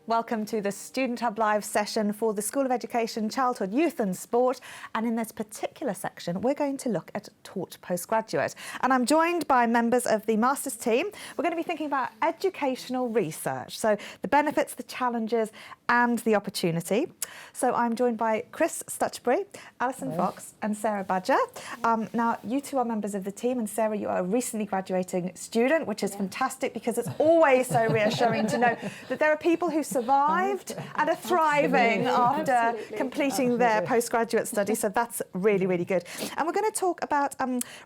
Welcome to the Student Hub Live session for the School of Education, Childhood, Youth and Sport. And in this particular section, we're going to look at taught postgraduate. And I'm joined by members of the Masters team. We're going to be thinking about educational research. So the benefits, the challenges and the opportunity. So I'm joined by Kris Stutchbury, Alison Fox and Sarah Badger. Now, you two are members of the team, and Sarah, you are a recently graduating student, which is fantastic because it's always so reassuring to know that there are people who survived and are thriving after completing their postgraduate study. So that's really, really good. And we're going to talk about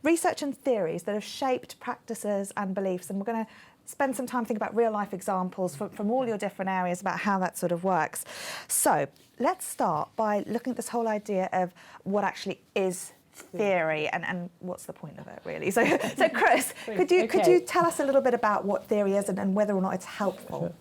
research and theories that have shaped practices and beliefs. And we're going to spend some time thinking about real-life examples from all your different areas about how that sort of works. So let's start by looking at this whole idea of what actually is theory and what's the point of it, really. So Kris, could you tell us a little bit about what theory is and whether or not it's helpful? Sure.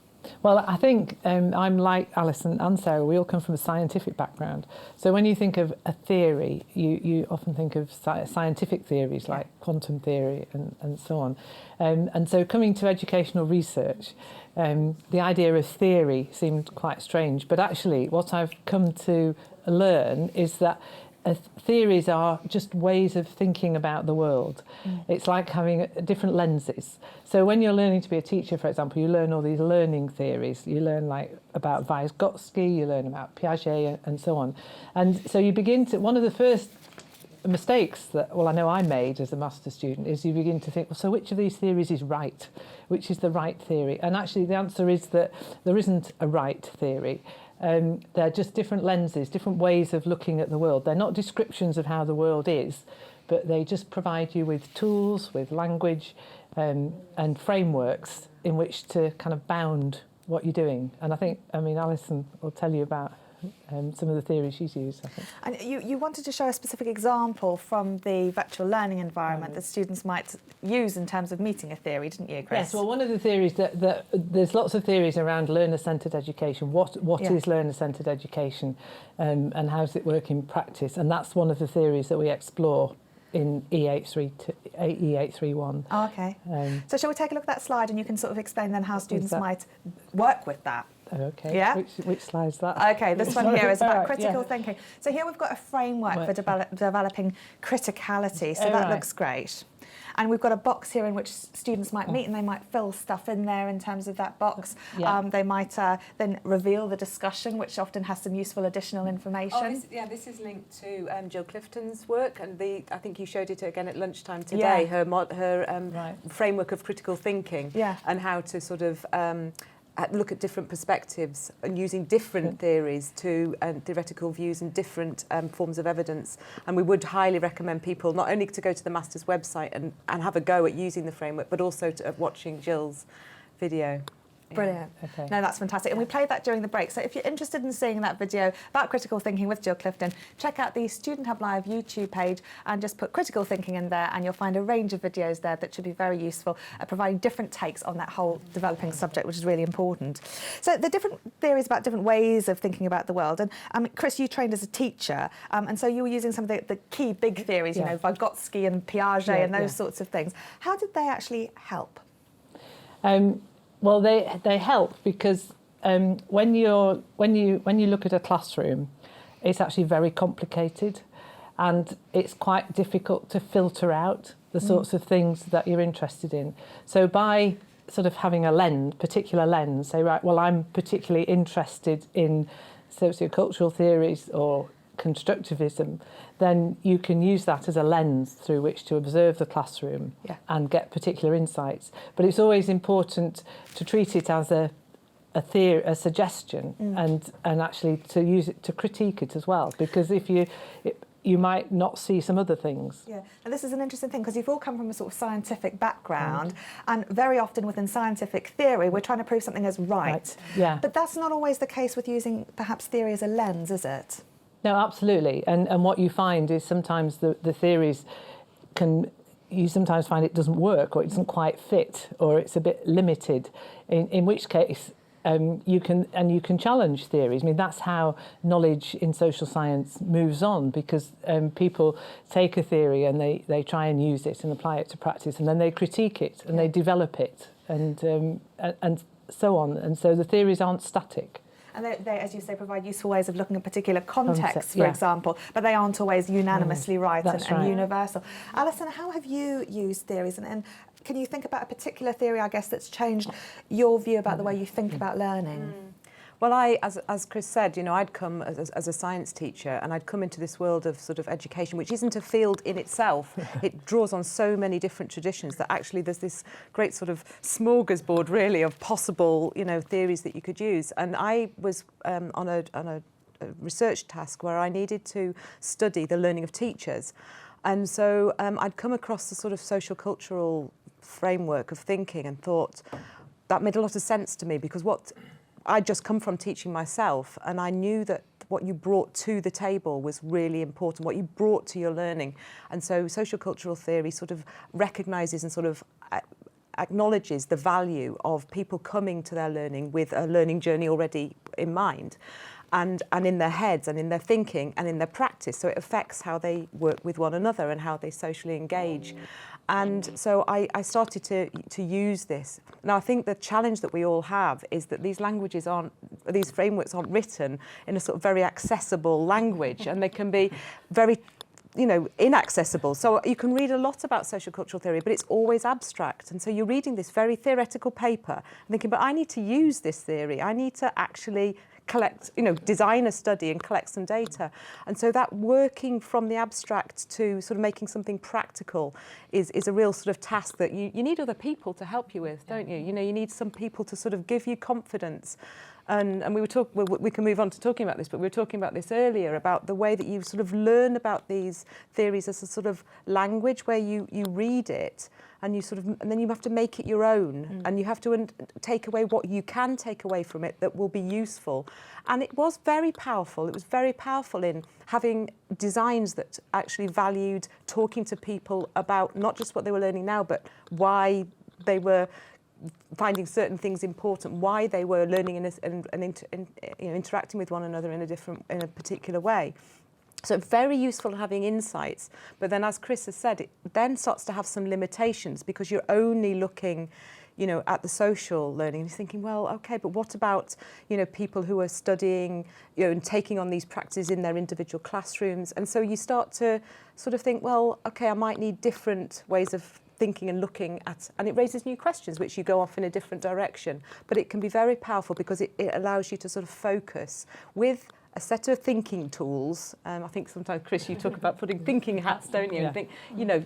Well, I think I'm like Alison and Sarah, we all come from a scientific background. So when you think of a theory, you often think of scientific theories like quantum theory and so on. And so coming to educational research, the idea of theory seemed quite strange. But actually, what I've come to learn is that theories are just ways of thinking about the world. It's like having different lenses. So when you're learning to be a teacher, for example, you learn all these learning theories. You learn like about Vygotsky, you learn about Piaget and so on. And so you begin to, one of the first mistakes that, well, I know I made as a master's student is you begin to think, well, so which of these theories is right? Which is the right theory? And actually the answer is that there isn't a right theory. They're just different lenses, different ways of looking at the world. They're not descriptions of how the world is, but they just provide you with tools, with language and frameworks in which to kind of bound what you're doing. And I think, Alison will tell you about some of the theories she's used, I think. And you wanted to show a specific example from the virtual learning environment that students might use in terms of meeting a theory, didn't you, Kris? Yes, well, one of the theories that there's lots of theories around learner-centred education. What is learner-centred education and how does it work in practice? And that's one of the theories that we explore in E831. Oh, okay. So shall we take a look at that slide and you can sort of explain then how students might work with that? Okay. Yeah. Which slide's that? Okay, this one here is about critical thinking. So here we've got a framework for developing criticality. So that looks great. And we've got a box here in which students might meet and they might fill stuff in there in terms of that box. They might then reveal the discussion, which often has some useful additional information. This is linked to Jill Clifton's work, and I think you showed it again at lunchtime today, her framework of critical thinking and how to sort of look at different perspectives and using different theories to theoretical views and different forms of evidence. And we would highly recommend people not only to go to the Masters website and have a go at using the framework, but also to watching Jill's video. Brilliant. Okay. No, that's fantastic. And we played that during the break. So if you're interested in seeing that video about critical thinking with Jill Clifton, check out the Student Hub Live YouTube page and just put critical thinking in there and you'll find a range of videos there that should be very useful at providing different takes on that whole developing subject, which is really important. So the different theories about different ways of thinking about the world. And Kris, you trained as a teacher, and so you were using some of the key big theories, you know, Vygotsky and Piaget and those sorts of things. How did they actually help? Well, they help because when you look at a classroom, it's actually very complicated, and it's quite difficult to filter out the sorts of things that you're interested in. So by sort of having a particular lens, say, right, well, I'm particularly interested in sociocultural theories or constructivism, then you can use that as a lens through which to observe the classroom and get particular insights. But it's always important to treat it as a theory, a suggestion, and actually to use it to critique it as well, because if you might not see some other things. Yeah, and this is an interesting thing because you've all come from a sort of scientific background, and very often within scientific theory we're trying to prove something as right. Yeah. But that's not always the case with using perhaps theory as a lens, is it? No, absolutely. And what you find is sometimes the theories you sometimes find it doesn't work, or it doesn't quite fit, or it's a bit limited, in which case you can challenge theories. I mean, that's how knowledge in social science moves on, because people take a theory and they try and use it and apply it to practice, and then they critique it and they develop it, and so on. And so the theories aren't static. And they, as you say, provide useful ways of looking at particular contexts, for example, but they aren't always unanimously right and universal. Alison, how have you used theories? And can you think about a particular theory, I guess, that's changed your view about the way you think about learning? Well, as Kris said, I'd come as a science teacher, and I'd come into this world of sort of education, which isn't a field in itself. It draws on so many different traditions that actually there's this great sort of smorgasbord, really, of possible, theories that you could use. And I was on a research task where I needed to study the learning of teachers. And so I'd come across the sort of social cultural framework of thinking and thought that made a lot of sense to me, because I'd just come from teaching myself, and I knew that what you brought to the table was really important, what you brought to your learning. And so social cultural theory sort of recognises and sort of acknowledges the value of people coming to their learning with a learning journey already in mind, and in their heads and in their thinking and in their practice. So it affects how they work with one another and how they socially engage. And so I started to use this. Now, I think the challenge that we all have is that these frameworks aren't written in a sort of very accessible language, and they can be very, inaccessible. So you can read a lot about social cultural theory, but it's always abstract. And so you're reading this very theoretical paper and thinking, but I need to use this theory. I need to actually collect, design a study and collect some data. And so that working from the abstract to sort of making something practical is a real sort of task that you need other people to help you with, don't you? You need some people to sort of give you confidence. And we can move on to talking about this, but we were talking about this earlier, about the way that you sort of learn about these theories as a sort of language where you read it and and then you have to make it your own, and you have to take away what you can take away from it that will be useful. And it was very powerful. It was very powerful in having designs that actually valued talking to people about not just what they were learning now, but why they were finding certain things important, why they were learning and interacting with one another in a particular way. So very useful having insights, but then, as Kris has said, it then starts to have some limitations, because you're only looking, at the social learning, and you're thinking, well, okay, but what about, people who are studying, and taking on these practices in their individual classrooms? And so you start to sort of think, well, okay, I might need different ways of thinking and looking at, and it raises new questions which you go off in a different direction. But it can be very powerful because it allows you to sort of focus with a set of thinking tools. I think sometimes, Kris, you talk about putting thinking hats, don't you? Yeah. And think,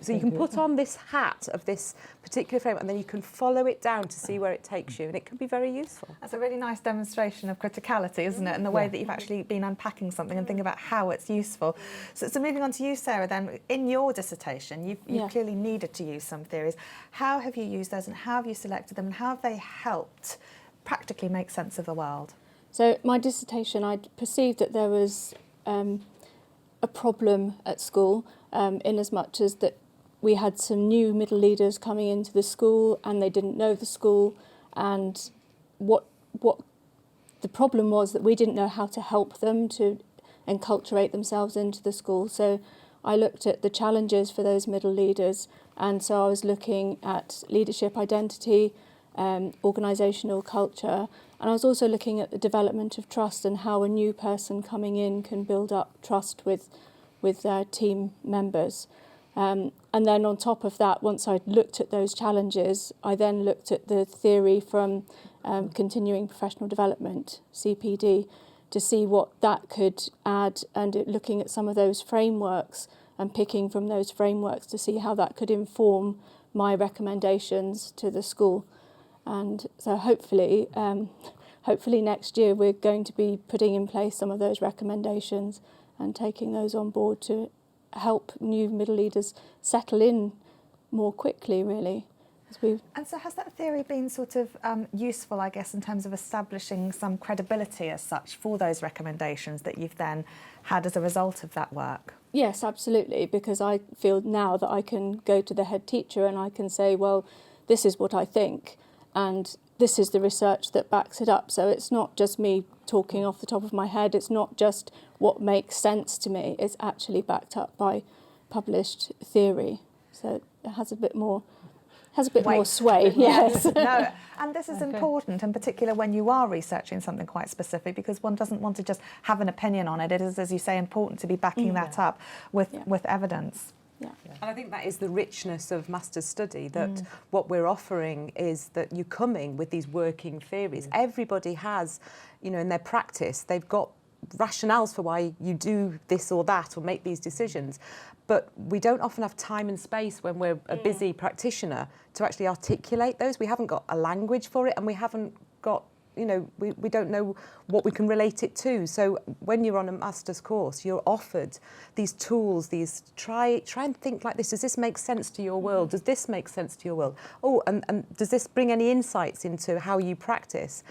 so you can put on this hat of this particular frame, and then you can follow it down to see where it takes you, and it can be very useful. That's a really nice demonstration of criticality, isn't it? And the way that you've actually been unpacking something and thinking about how it's useful. So moving on to you, Sarah, then, in your dissertation, you've clearly needed to use some theories. How have you used those, and how have you selected them, and how have they helped practically make sense of the world? So my dissertation, I perceived that there was a problem at school, in as much as that we had some new middle leaders coming into the school, and they didn't know the school, and what the problem was that we didn't know how to help them to enculturate themselves into the school. So I looked at the challenges for those middle leaders, and so I was looking at leadership identity, organisational culture, and I was also looking at the development of trust and how a new person coming in can build up trust with their team members. And then on top of that, once I'd looked at those challenges, I then looked at the theory from continuing professional development, CPD, to see what that could add, and looking at some of those frameworks and picking from those frameworks to see how that could inform my recommendations to the school. And so hopefully next year we're going to be putting in place some of those recommendations and taking those on board to help new middle leaders settle in more quickly, really. And so has that theory been sort of useful, I guess, in terms of establishing some credibility as such for those recommendations that you've then had as a result of that work? Yes, absolutely, because I feel now that I can go to the head teacher and I can say, well, this is what I think, and this is the research that backs it up. So it's not just me talking off the top of my head, it's not just what makes sense to me, it's actually backed up by published theory. So it has a bit more has a bit more sway. Yes. No, and this is important, in particular when you are researching something quite specific, because one doesn't want to just have an opinion on it. It is, as you say, important to be backing that up with evidence. Yeah. And I think that is the richness of master's study, that what we're offering is that you're coming with these working theories. Everybody has, you know, in their practice, they've got rationales for why you do this or that or make these decisions. But we don't often have time and space when we're a busy practitioner to actually articulate those. We haven't got a language for it, and we haven't got, you know, we don't know what we can relate it to. So when you're on a master's course, you're offered these tools, these try and think like this. Does this make sense to your world? Does this make sense to your world? Oh, and does this bring any insights into how you practice?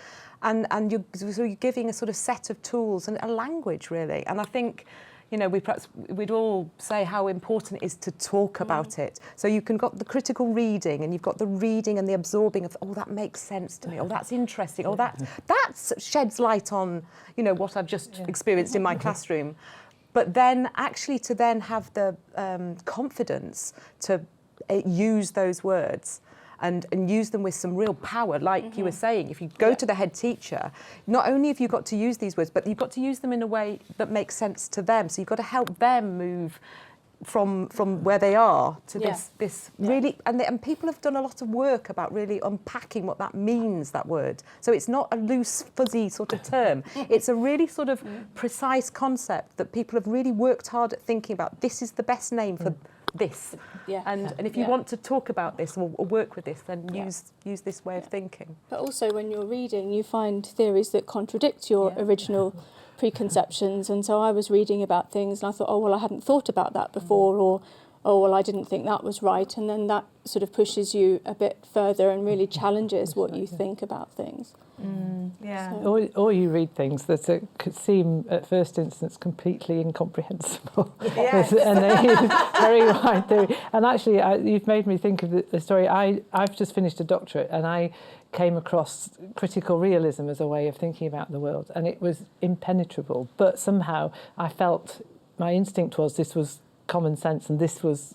And you're giving a sort of set of tools and a language, really. And I think, you know, we'd all say how important it is to talk about it. So you can got the critical reading, and you've got the reading and the absorbing of, oh, that makes sense to me. Oh, that's interesting. Oh, that sheds light on, you know, what I've just experienced in my classroom. But then actually to then have the confidence to use those words and use them with some real power, like you were saying. If you go to the head teacher, not only have you got to use these words, but you've got to use them in a way that makes sense to them. So you've got to help them move from where they are to this really, and people have done a lot of work about really unpacking what that means, that word. So it's not a loose, fuzzy sort of term. It's a really sort of precise concept that people have really worked hard at thinking about. This is the best name for this. And if you want to talk about this or work with this, then use this way of thinking. But also when you're reading, you find theories that contradict your original preconceptions. And so I was reading about things and I thought, oh, well, I hadn't thought about that before, or, oh, well, I didn't think that was right. And then that sort of pushes you a bit further and really challenges what you think about things. Or you read things that could seem at first instance completely incomprehensible. Yes. And they use very wide theory. And actually, you've made me think of the story. I've just finished a doctorate, and I came across critical realism as a way of thinking about the world, and it was impenetrable. But somehow I felt, my instinct was this was common sense, and this was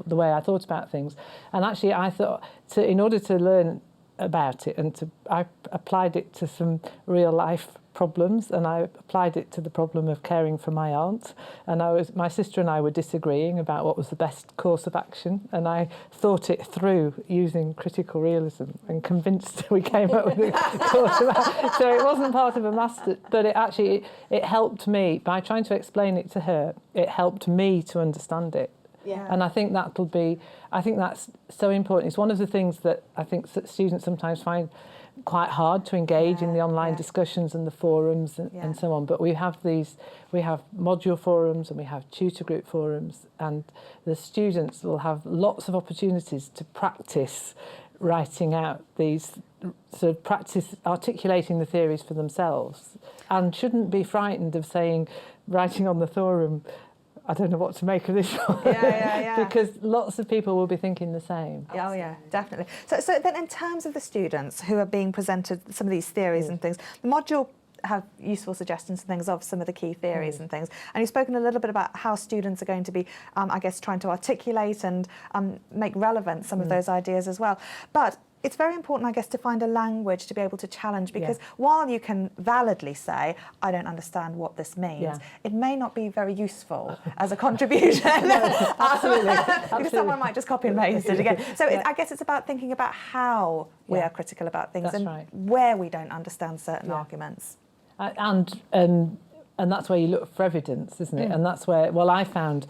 the way I thought about things. And actually, I thought, in order to learn about it, and I applied it to some real life problems, and I applied it to the problem of caring for my aunt. And my sister and I were disagreeing about what was the best course of action, and I thought it through using critical realism and convinced we came up with a course of action. So it wasn't part of a master, but it helped me by trying to explain it to her. It helped me to understand it. And I think that's so important. It's one of the things that I think students sometimes find quite hard to engage in the online discussions and the forums and so on. But we have module forums and we have tutor group forums, and the students will have lots of opportunities to practice writing out these, sort of practice articulating the theories for themselves, and shouldn't be frightened of saying, writing on the forum, I don't know what to make of this one. Because lots of people will be thinking the same. Oh yeah, definitely. So then in terms of the students who are being presented some of these theories and things, the module have useful suggestions and things of some of the key theories and things. And you've spoken a little bit about how students are going to be, I guess, trying to articulate and make relevant some of those ideas as well. But it's very important, I guess, to find a language to be able to challenge, because while you can validly say, I don't understand what this means, it may not be very useful as a contribution. Absolutely. Because someone might just copy and paste it again. So I guess it's about thinking about how we are critical about things where we don't understand certain arguments. And that's where you look for evidence, isn't it? And that's where, well, I found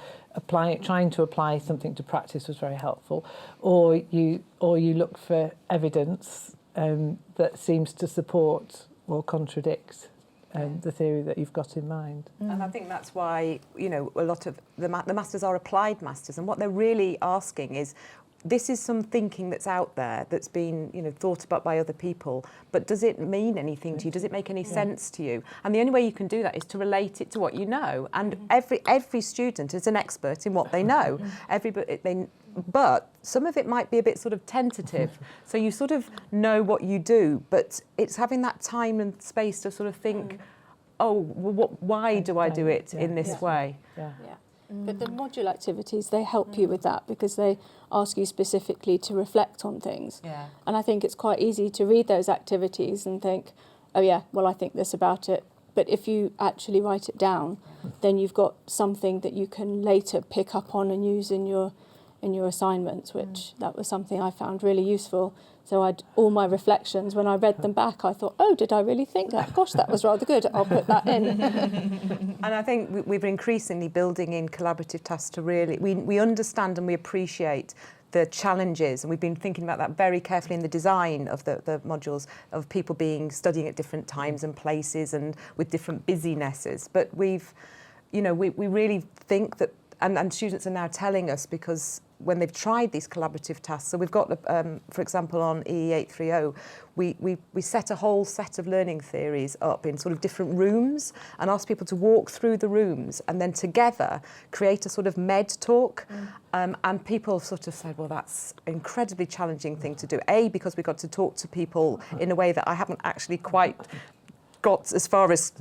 trying to apply something to practice was very helpful. Or you look for evidence that seems to support or contradict the theory that you've got in mind. And I think that's why, you know, a lot of the masters are applied masters, and what they're really asking is, this is some thinking that's out there that's been, you know, thought about by other people, but does it mean anything to you? Does it make any sense to you? And the only way you can do that is to relate it to what you know. And every student is an expert in what they know. But some of it might be a bit sort of tentative. So you sort of know what you do, but it's having that time and space to sort of think, oh, well, why do I do it in this way? But the module activities, they help you with that because they ask you specifically to reflect on things. Yeah. And I think it's quite easy to read those activities and think, oh yeah, well, I think this about it. But if you actually write it down, then you've got something that you can later pick up on and use in your assignments, which that was something I found really useful. So all my reflections, when I read them back, I thought, oh, did I really think that? Gosh, that was rather good. I'll put that in. And I think we're increasingly building in collaborative tasks to really, we understand and we appreciate the challenges, and we've been thinking about that very carefully in the design of the modules, of people studying at different times and places and with different busynesses. But we really think that, and students are now telling us, because when they've tried these collaborative tasks, so we've got, for example, on EE830, we set a whole set of learning theories up in sort of different rooms and ask people to walk through the rooms and then together create a sort of med talk. And people sort of said, well, that's an incredibly challenging thing to do. A, because we got to talk to people in a way that I haven't actually quite got as far as,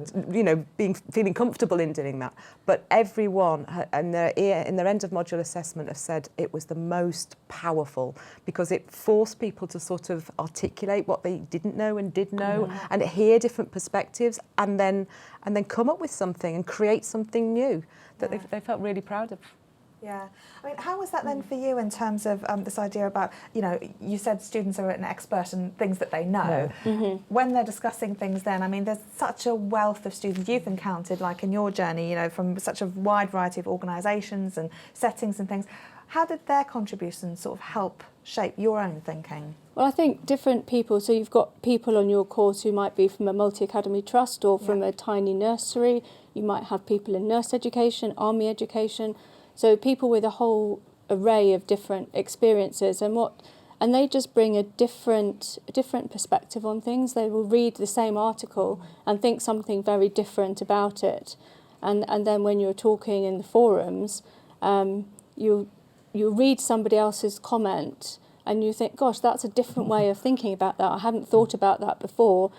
feeling comfortable in doing that. But everyone in their end of module assessment have said it was the most powerful because it forced people to sort of articulate what they didn't know and did know and hear different perspectives and then come up with something and create something new that they felt really proud of. Yeah. I mean, how was that then for you in terms of this idea about, you said students are an expert in things that they know. When they're discussing things then, I mean, there's such a wealth of students you've encountered, like in your journey, from such a wide variety of organisations and settings and things. How did their contributions sort of help shape your own thinking? Well, I think different people, so you've got people on your course who might be from a multi-academy trust or from a tiny nursery. You might have people in nurse education, army education. So people with a whole array of different experiences and they just bring a different perspective on things. They will read the same article and think something very different about it. And then when you're talking in the forums, you read somebody else's comment and you think, gosh, that's a different way of thinking about that. I hadn't thought about that before.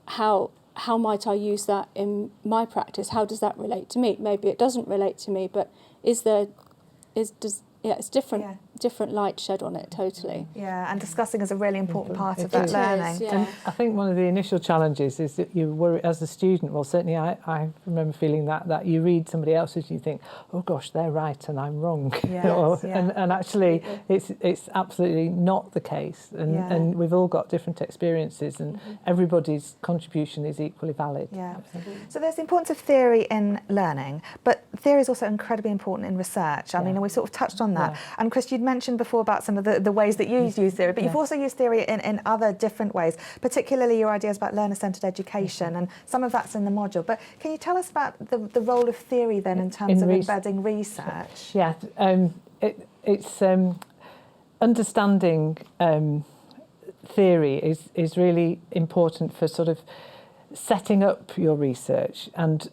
How might I use that in my practice? How does that relate to me? Maybe it doesn't relate to me, but it's different. Different light shed on it, totally. Yeah, and discussing is a really important part of that learning. And I think one of the initial challenges is that you worry as a student. Well, certainly I remember feeling that you read somebody else's and you think, oh gosh, they're right and I'm wrong. And actually, it's absolutely not the case. And we've all got different experiences, and everybody's contribution is equally valid. Yeah. So there's the importance of theory in learning, but theory is also incredibly important in research. I mean, we sort of touched on that. And Kris, you'd mentioned before about some of the ways that you use theory, but you've also used theory in other different ways, particularly your ideas about learner-centred education, and some of that's in the module. But can you tell us about the role of theory then in terms of embedding research? Yeah, it's understanding theory is really important for sort of setting up your research and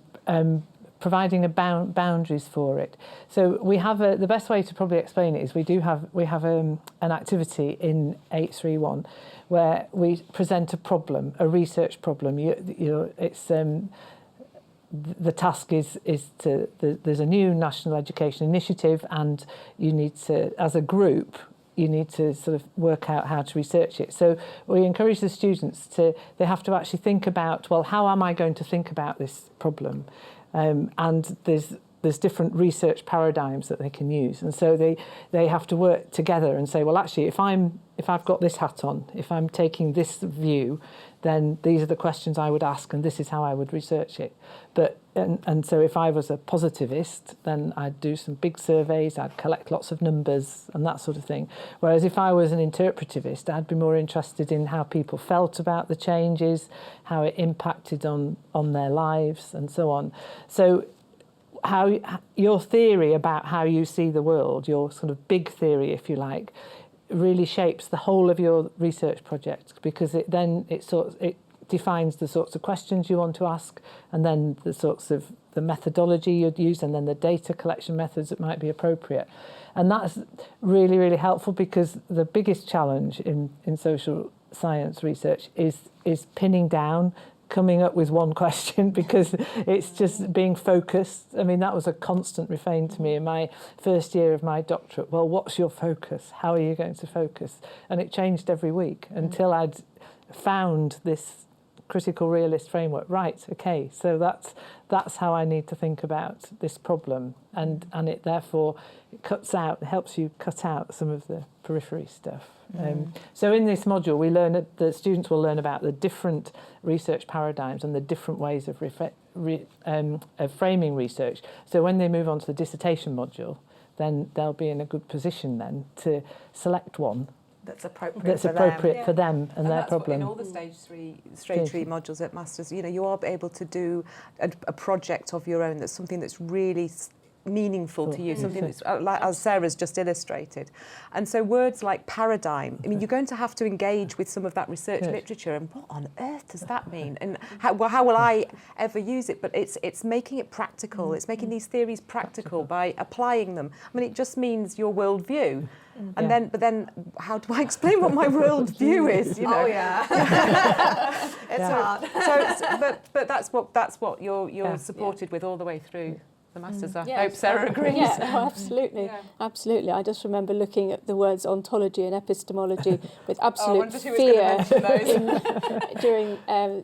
providing boundaries for it. So we have the best way to probably explain it is we have an activity in 831 where we present a problem, a research problem. It's the task is there's a new national education initiative, and you need to, as a group, you need to sort of work out how to research it. So we encourage the students they have to actually think about, well, how am I going to think about this problem? And there's different research paradigms that they can use, and so they have to work together and say, well, actually, if I've got this hat on, if I'm taking this view, then these are the questions I would ask, and this is how I would research it. But and so if I was a positivist, then I'd do some big surveys, I'd collect lots of numbers and that sort of thing. Whereas if I was an interpretivist, I'd be more interested in how people felt about the changes, how it impacted on their lives, and so on. So how your theory about how you see the world, your sort of big theory, if you like, really shapes the whole of your research project, because it defines the sorts of questions you want to ask, and then the methodology you'd use, and then the data collection methods that might be appropriate. And that's really, really helpful, because the biggest challenge in social science research is pinning down coming up with one question because it's just being focused. I mean, that was a constant refrain to me in my first year of my doctorate. Well, what's your focus? How are you going to focus? And it changed every week until I'd found this critical realist framework. Right, okay, so that's how I need to think about this problem, and it therefore helps you cut out some of the periphery stuff. So in this module, we learn the students will learn about the different research paradigms and the different ways of framing research. So when they move on to the dissertation module, then they'll be in a good position then to select one that's appropriate for them and their problem. In all the stage three modules at Masters, you are able to do a project of your own that's something that's really meaningful to you, something that's, as Sarah's just illustrated. And so words like paradigm, I mean, you're going to have to engage with some of that research literature, and what on earth does that mean? And how will I ever use it? But it's making it practical. It's making these theories practical by applying them. I mean, it just means your worldview. And but then how do I explain what my worldview is? Oh yeah, it's hard. But that's what you're supported with all the way through the Masters. I hope Sarah agrees. Yeah, no, absolutely, absolutely. I just remember looking at the words ontology and epistemology with absolute fear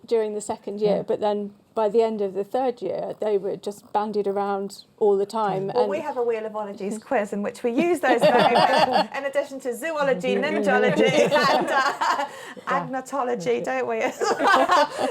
during the second year. But then by the end of the third year, they were just bandied around all the time. Well, we have a Wheel of Ologies quiz in which we use those very words, in addition to zoology, nymphology, and agnotology, don't we?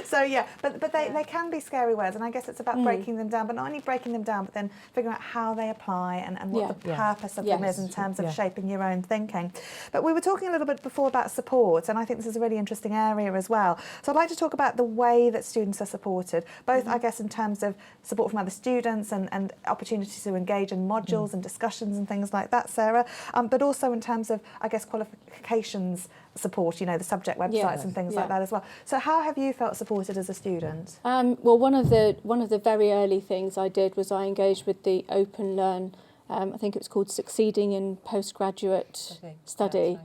So yeah, but they can be scary words, and I guess it's about breaking them down, but not only breaking them down, but then figuring out how they apply and what the purpose of them is in terms of shaping your own thinking. But we were talking a little bit before about support, and I think this is a really interesting area as well. So I'd like to talk about the way that students are supported, both I guess in terms of support from other students and opportunities to engage in modules and discussions and things like that, Sarah, but also in terms of, I guess, qualifications support, the subject websites and things like that as well. So how have you felt supported as a student? Well, one of the very early things I did was I engaged with the Open Learn, I think it was called Succeeding in Postgraduate Study.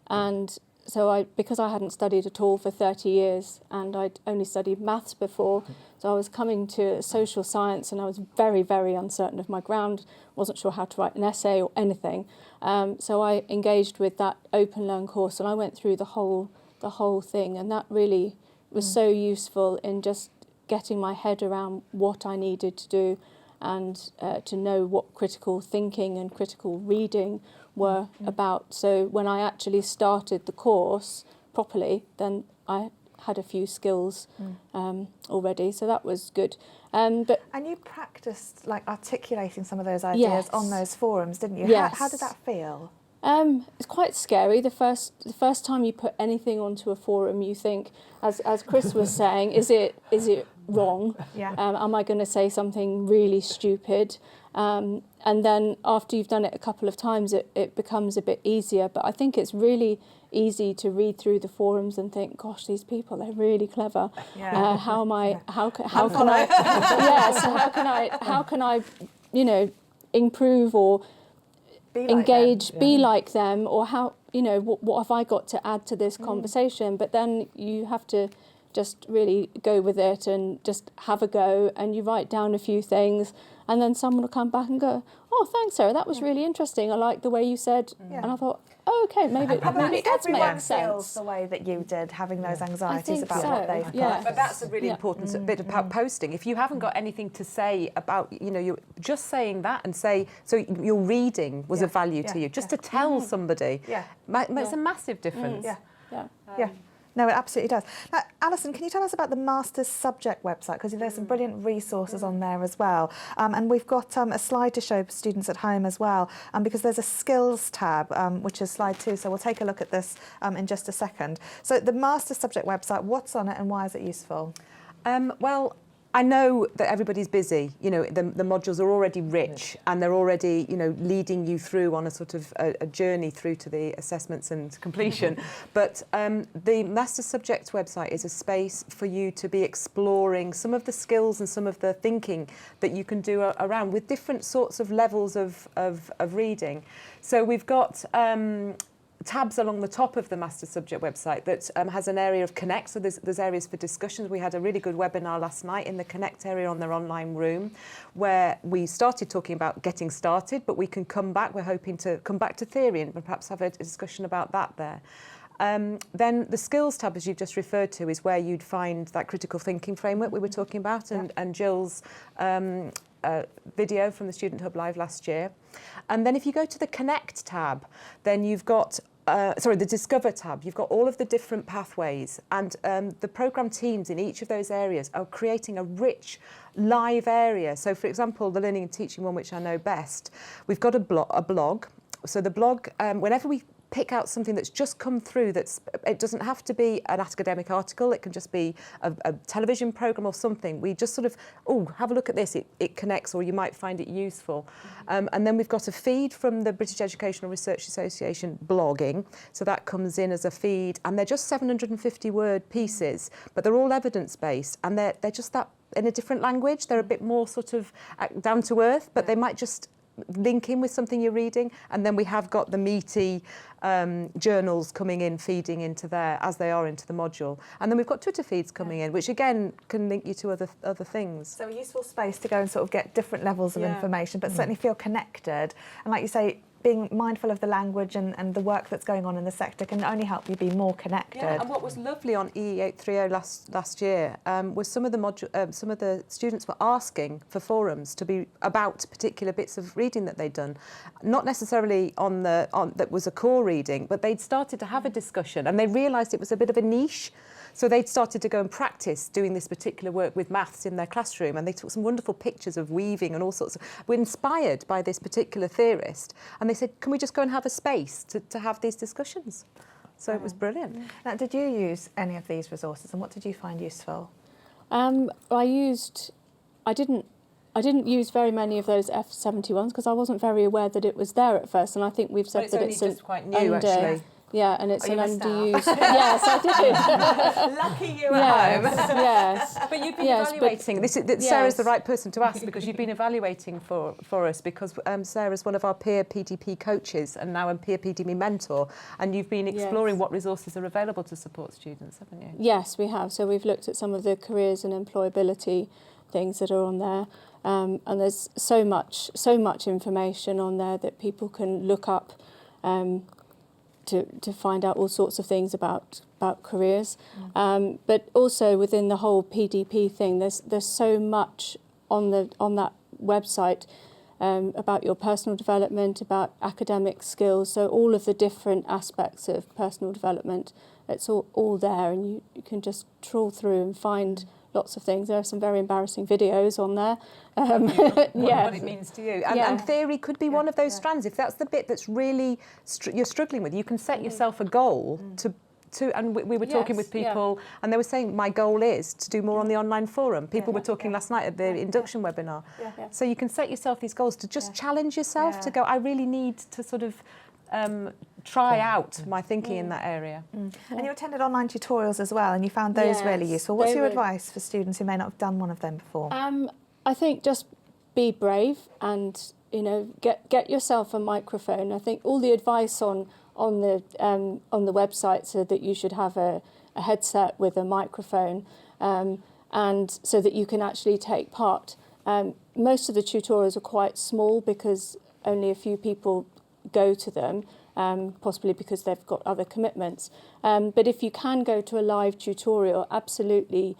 And so because I hadn't studied at all for 30 years and I'd only studied maths before, so I was coming to social science and I was very, very uncertain of my ground, wasn't sure how to write an essay or anything. So I engaged with that Open Learn course and I went through the whole thing, and that really was so useful in just getting my head around what I needed to do and to know what critical thinking and critical reading were about. So when I actually started the course properly, then I had a few skills already, so that was good. And you practiced articulating some of those ideas on those forums, didn't you? Yes. How did that feel? It's quite scary. The first time you put anything onto a forum, you think, as Kris was saying, is it wrong? Am I going to say something really stupid? And then after you've done it a couple of times, it becomes a bit easier. But I think it's really easy to read through the forums and think, gosh, these people, they're really clever. How can I? How can I improve or engage, be like them, or how, what have I got to add to this conversation? But then you have to just really go with it and just have a go, and you write down a few things, and then someone will come back and go, oh, thanks, Sarah, that was really interesting. I like the way you said, and I thought, oh, okay, maybe it does make sense. Feels the way that you did, having those anxieties about what they've got. But that's a really important bit about posting. If you haven't got anything to say about, you're just saying that and say, so your reading was of value to you, just to tell somebody, makes a massive difference. No, it absolutely does. Now, Alison, can you tell us about the Master's Subject website? Because there's some brilliant resources on there as well. And we've got a slide to show students at home as well, because there's a skills tab, which is slide 2. So we'll take a look at this in just a second. So the Master's Subject website, what's on it and why is it useful? Well, I know that everybody's busy. The modules are already rich and they're already, leading you through on a sort of a journey through to the assessments and completion. But the Master Subject website is a space for you to be exploring some of the skills and some of the thinking that you can do around with different sorts of levels of reading. So we've got tabs along the top of the Master Subject website that has an area of Connect, so there's areas for discussions. We had a really good webinar last night in the Connect area on their online room, where we started talking about getting started, but we can come back. We're hoping to come back to theory and perhaps have a discussion about that there. Then the skills tab, as you've just referred to, is where you'd find that critical thinking framework we were talking about, and Jill's video from the Student Hub Live last year. And then if you go to the Connect tab, then you've got the Discover tab, you've got all of the different pathways, and the programme teams in each of those areas are creating a rich live area. So for example, the learning and teaching one, which I know best, we've got a blog. So the blog, whenever we pick out something that's just come through, it doesn't have to be an academic article, it can just be a television programme or something. We just sort of, have a look at this, it connects, or you might find it useful. And then we've got a feed from the British Educational Research Association blogging, so that comes in as a feed, and they're just 750 word pieces, but they're all evidence-based, and they're just that in a different language. They're a bit more sort of down to earth, but they might just link in with something you're reading. And then we have got the meaty journals coming in, feeding into there as they are into the module. And then we've got Twitter feeds coming in, which again can link you to other things. So a useful space to go and sort of get different levels of information, but certainly feel connected. And like you say, being mindful of the language and the work that's going on in the sector can only help you be more connected. Yeah, and what was lovely on EE830 last year was some of the students were asking for forums to be about particular bits of reading that they'd done, not necessarily on that was a core reading, but they'd started to have a discussion, and they realised it was a bit of a niche. So they'd started to go and practice doing this particular work with maths in their classroom, and they took some wonderful pictures of weaving and all sorts of... We're inspired by this particular theorist, and they said, can we just go and have a space to have these discussions? So it was brilliant. Now, did you use any of these resources, and what did you find useful? I didn't use very many of those F71s because I wasn't very aware that it was there at first, and I think we've said that it's just quite new, actually. Yeah, and it's an underused... Yes, I did. Lucky you at home. Yes. But you've been evaluating. Sarah's the right person to ask, because you've been evaluating for us, because Sarah's one of our peer PDP coaches and now a peer PDP mentor, and you've been exploring what resources are available to support students, haven't you? Yes, we have. So we've looked at some of the careers and employability things that are on there, and there's so much information on there that people can look up to find out all sorts of things about careers. But also within the whole PDP thing, there's so much on that website about your personal development, about academic skills. So all of the different aspects of personal development, it's all there, and you can just trawl through and find lots of things. There are some very embarrassing videos on there. What it means to you. And theory could be one of those strands. If that's the bit that's really you're struggling with, you can set yourself a goal to and we were talking with people, and they were saying, my goal is to do more on the online forum. People were talking last night at the induction webinar. So you can set yourself these goals to just challenge yourself to go, I really need to sort of try out my thinking in that area. And you attended online tutorials as well, and you found those really useful. What's your advice for students who may not have done one of them before? I think just be brave, and get yourself a microphone. I think all the advice on the website, so that you should have a headset with a microphone, and so that you can actually take part. Most of the tutorials are quite small because only a few people go to them, possibly because they've got other commitments. But if you can go to a live tutorial, absolutely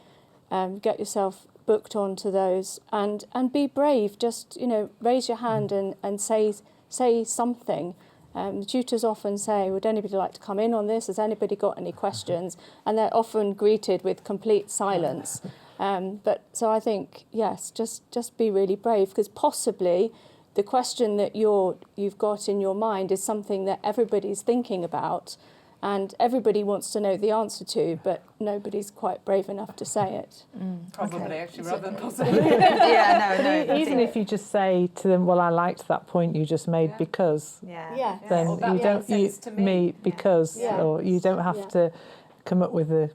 get yourself booked onto those, and be brave. Just raise your hand and say something. The tutors often say, would anybody like to come in on this? Has anybody got any questions? And they're often greeted with complete silence. So I think, yes, just be really brave, because possibly the question that you've got in your mind is something that everybody's thinking about, and everybody wants to know the answer to, but nobody's quite brave enough to say it. Probably, actually, rather than possibly. No. Even if you just say to them, well, I liked that point you just made because, then you don't, because, or you don't have to come up with a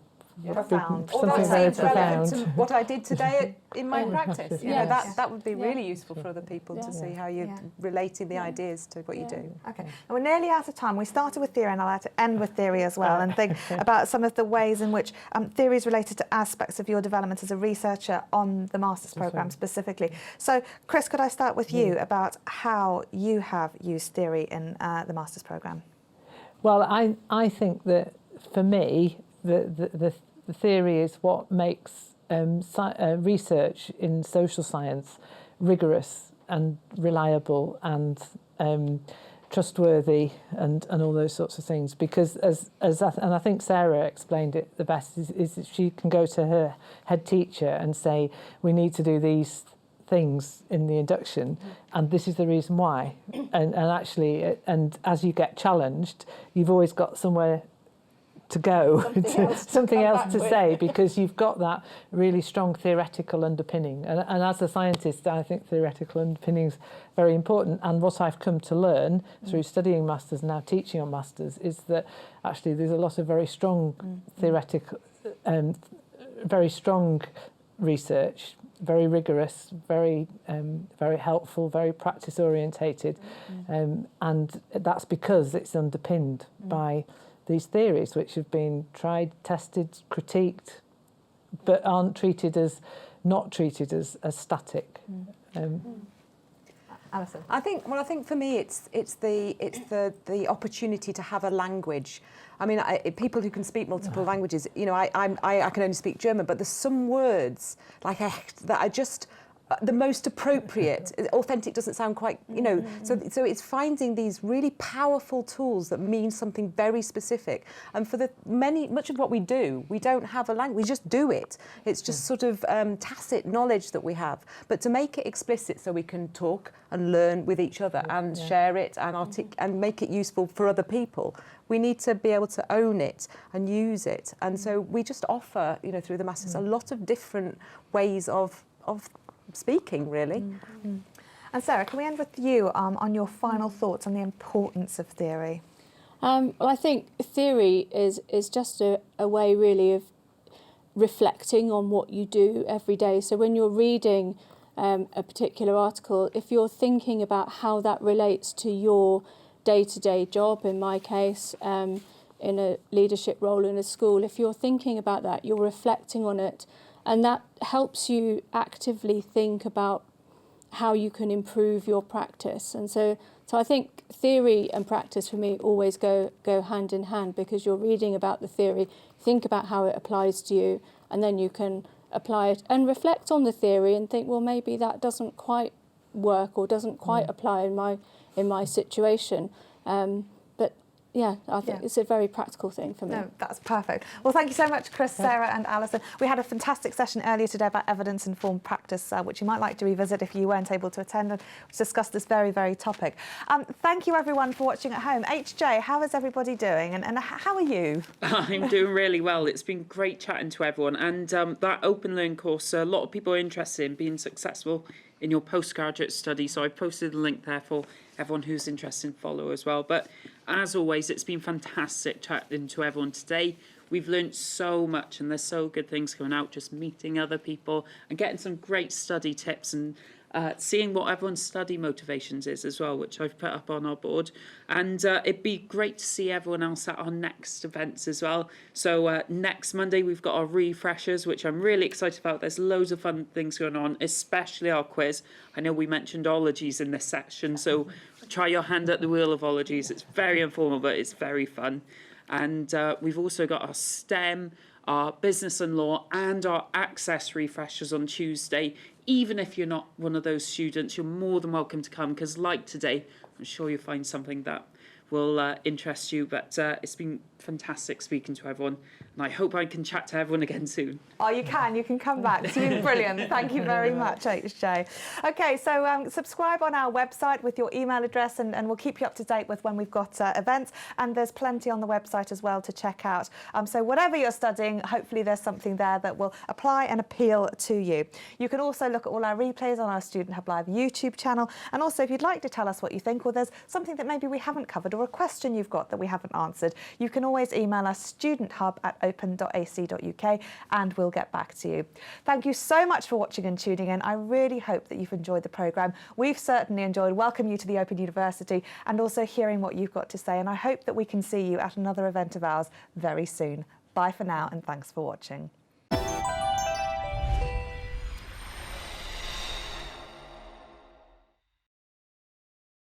Profound. Or that something very seems relevant profound. to what I did today in my practice. You know, Yes. that would be really useful for other people to see how you're relating the ideas to what you do. Okay, and we're nearly out of time. We started with theory and I'd like to end with theory as well and think about some of the ways in which theory is related to aspects of your development as a researcher on the master's programme specifically. So, Kris, could I start with you about how you have used theory in the master's programme? Well, I think that for me, the theory is what makes research in social science rigorous and reliable and trustworthy and all those sorts of things. Because and I think Sarah explained it the best, is that she can go to her head teacher and say, we need to do these things in the induction, and this is the reason why. And actually, and as you get challenged, you've always got somewhere to go, something else to say, because you've got that really strong theoretical underpinning. And as a scientist, I think theoretical underpinning is very important. And what I've come to learn through studying masters and now teaching on masters is that actually there's a lot of very strong theoretical, very strong research, very rigorous, very helpful, very practice orientated, and that's because it's underpinned by these theories which have been tried, tested, critiqued, but aren't treated as static. Alison, I think for me it's the opportunity to have a language. I mean, people who can speak multiple languages, you know, I can only speak German, but there's some words like echt that are just the most appropriate. Authentic doesn't sound quite, you know, so it's finding these really powerful tools that mean something very specific. And for much of what we do, we don't have a language, we just do it. It's just sort of tacit knowledge that we have. But to make it explicit so we can talk and learn with each other and share it and make it useful for other people, we need to be able to own it and use it. And so we just offer, you know, through the Masters, a lot of different ways of speaking, really. And Sarah, can we end with you on your final thoughts on the importance of theory? Well, I think theory is just a way really of reflecting on what you do every day. So when you're reading a particular article, if you're thinking about how that relates to your day-to-day job, in my case, in a leadership role in a school, if you're thinking about that, you're reflecting on it, and that helps you actively think about how you can improve your practice. And so I think theory and practice for me always go hand in hand, because you're reading about the theory, think about how it applies to you, and then you can apply it and reflect on the theory and think, well, maybe that doesn't quite work or doesn't quite apply in my situation. But yeah, I think it's a very practical thing for me. No, that's perfect. Well, thank you so much, Kris, Sarah and Alison. We had a fantastic session earlier today about evidence-informed practice, which you might like to revisit if you weren't able to attend, and discuss this very, very topic. Thank you, everyone, for watching at home. HJ, how is everybody doing, and how are you? I'm doing really well. It's been great chatting to everyone, and that Open Learn course, a lot of people are interested in being successful in your postgraduate study, so I've posted a link there for everyone who's interested in follow as well. But as always, it's been fantastic chatting to everyone today. We've learned so much, and there's so good things coming out, just meeting other people and getting some great study tips and seeing what everyone's study motivations is as well, which I've put up on our board. And it'd be great to see everyone else at our next events as well. So next Monday, we've got our refreshers, which I'm really excited about. There's loads of fun things going on, especially our quiz. I know we mentioned ologies in this section, so try your hand at the wheel of ologies. It's very informal, but it's very fun. And we've also got our STEM, our business and law, and our access refreshers on Tuesday. Even if you're not one of those students, you're more than welcome to come, because like today, I'm sure you'll find something that will interest you. But it's been fantastic speaking to everyone, and I hope I can chat to everyone again soon. Oh, you can come back. It's been brilliant. Thank you very much, HJ. Okay, so subscribe on our website with your email address, and we'll keep you up to date with when we've got events, and there's plenty on the website as well to check out. So whatever you're studying, hopefully there's something there that will apply and appeal to you. You can also look at all our replays on our Student Hub Live YouTube channel, and also if you'd like to tell us what you think, or there's something that maybe we haven't covered, or or a question you've got that we haven't answered, you can always email us studenthub@open.ac.uk and we'll get back to you. Thank you so much for watching and tuning in. I really hope that you've enjoyed the programme. We've certainly enjoyed welcoming you to the Open University and also hearing what you've got to say, and I hope that we can see you at another event of ours very soon. Bye for now, and thanks for watching.